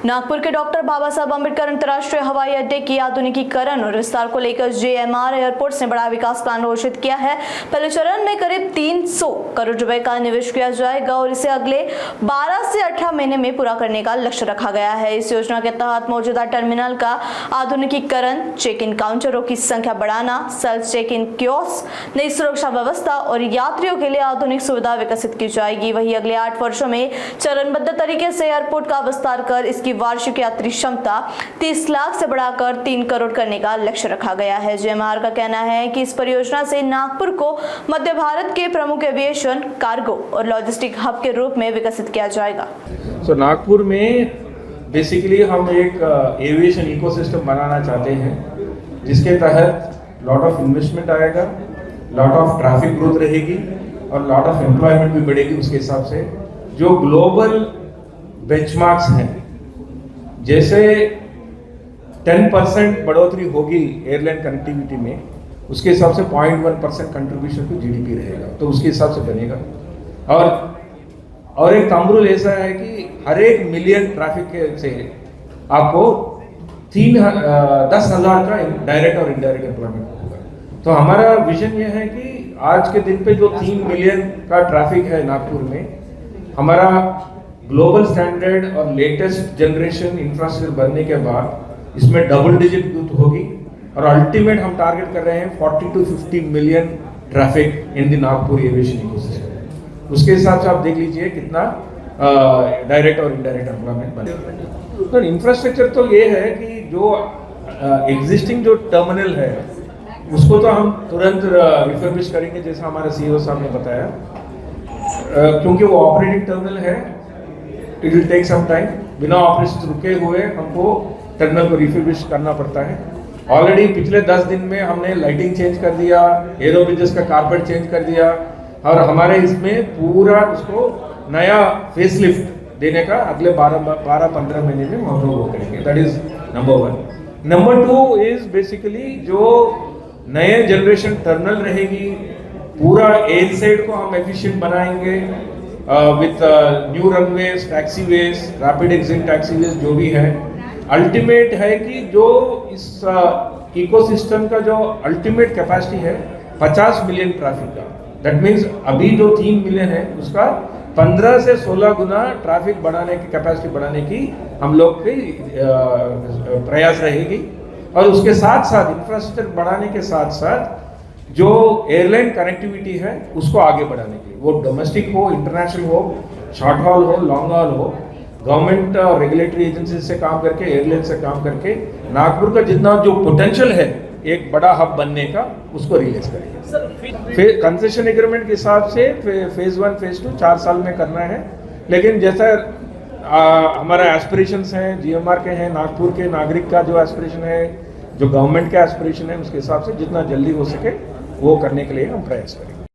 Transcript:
नागपुर के डॉक्टर बाबा साहब अम्बेडकर अंतर्राष्ट्रीय हवाई अड्डे की आधुनिकीकरण और विस्तार को लेकर जेएमआर एयरपोर्ट्स ने बड़ा विकास प्लान घोषित किया है। पहले चरण में करीब 300 करोड़ रुपए का निवेश किया जाएगा और इसे अगले 12 से 18 महीने में पूरा करने का लक्ष्य रखा गया है। इस योजना के तहत मौजूदा टर्मिनल का आधुनिकीकरण, चेक इन काउंटरों की संख्या बढ़ाना, सेल्फ चेक इन कियोस्क, नई सुरक्षा व्यवस्था और यात्रियों के लिए आधुनिक सुविधा विकसित की जाएगी। वहीं अगले 8 वर्षों में चरणबद्ध तरीके से एयरपोर्ट का विस्तार कर इसकी वार्षिक यात्री क्षमता 30 लाख से बढ़ाकर 3 करोड़ करने का लक्ष्य रखा गया है। जेएमआर का कहना है कि इस परियोजना से नागपुर को मध्य भारत के प्रमुख एविएशन, कार्गो और लॉजिस्टिक हब के रूप में विकसित किया जाएगा। नागपुर में बेसिकली हम एक एविएशन इकोसिस्टम बनाना चाहते हैं, जिसके तहत लॉट ऑफ इन्वेस्टमेंट आएगा, लॉट ऑफ ट्रैफिक ग्रोथ रहेगी और लॉट ऑफ एम्प्लॉयमेंट भी बढ़ेगी। उसके हिसाब से जो ग्लोबल बेंचमार्क्स हैं, जैसे 10% बढ़ोतरी होगी एयरलाइन कनेक्टिविटी में, उसके हिसाब से 0.1% कंट्रीब्यूशन टू जीडीपी रहेगा, तो उसके हिसाब से बनेगा। और एक थंब रूल ऐसा है कि हर एक मिलियन ट्रैफिक से आपको 10,000 का डायरेक्ट और इनडायरेक्ट एम्प्लॉयमेंट होगा। तो हमारा विजन ये है कि आज के दिन पे जो 3 मिलियन का ट्रैफिक है नागपुर में, हमारा ग्लोबल स्टैंडर्ड और लेटेस्ट जनरेशन इंफ्रास्ट्रक्चर बनने के बाद इसमें डबल डिजिट ग्रोथ होगी और अल्टीमेट हम टारगेट कर रहे हैं 40 to 50 million traffic in the Nagpur aviation ecosystem. उसके हिसाब से आप देख लीजिए कितना डायरेक्ट और इनडायरेक्ट एम्प्लॉयमेंट बनेगा। तो इंफ्रास्ट्रक्चर तो ये है कि जो एग्जिस्टिंग जो टर्मिनल है उसको तो हम तुरंत रिफर्बिश करेंगे, जैसा हमारे सीईओ साहब ने बताया, क्योंकि वो ऑपरेटिंग टर्मिनल है। It will take some time. बिना ऑपरेशन रुके हुए हमको टर्मिनल को रिफर्बिश करना पड़ता है। ऑलरेडी पिछले 10 दिन में हमने लाइटिंग चेंज कर दिया, एरो ब्रिजेस का कारपेट चेंज कर दिया और हमारे इसमें पूरा उसको नया फेसलिफ्ट देने का अगले 12-15 महीने में हम लोग वो करेंगे। That is number 1। Number 2 is basically जो नए जनरेशन टर्मिनल रहेगी, पूरा एयर साइड को हम एफिशिएंट बनाएंगे with new runways, taxiways, rapid exit taxiways जो भी है। अल्टीमेट है कि जो इस इकोसिस्टम का जो अल्टीमेट कैपेसिटी है 50 मिलियन ट्रैफिक का, दैट मीन्स अभी जो 3 मिलियन है उसका 15 से 16 गुना ट्रैफिक बढ़ाने की कैपेसिटी बढ़ाने की हम लोग की प्रयास रहेगी। और उसके साथ साथ इंफ्रास्ट्रक्चर बढ़ाने के साथ साथ जो एयरलाइन कनेक्टिविटी है उसको आगे बढ़ाने के लिए, वो डोमेस्टिक हो, इंटरनेशनल हो, शॉर्ट हॉल हो, लॉन्ग हॉल हो, गवर्नमेंट और रेगुलेटरी एजेंसी से काम करके, एयरलाइन से काम करके नागपुर का जितना जो पोटेंशियल है एक बड़ा हब बनने का, उसको रिलीज करेंगे। कंसेशन एग्रीमेंट के हिसाब से फेज 1, फेज 2 4 साल में करना है। लेकिन जैसा हमारा एस्पिरेशंस हैं, जीएमआर के हैं, नागपुर के नागरिक का जो एस्पिरेशन है, जो गवर्नमेंट का एस्पिरेशन है, उसके हिसाब से जितना जल्दी हो सके वो करने के लिए हम प्रयास करेंगे।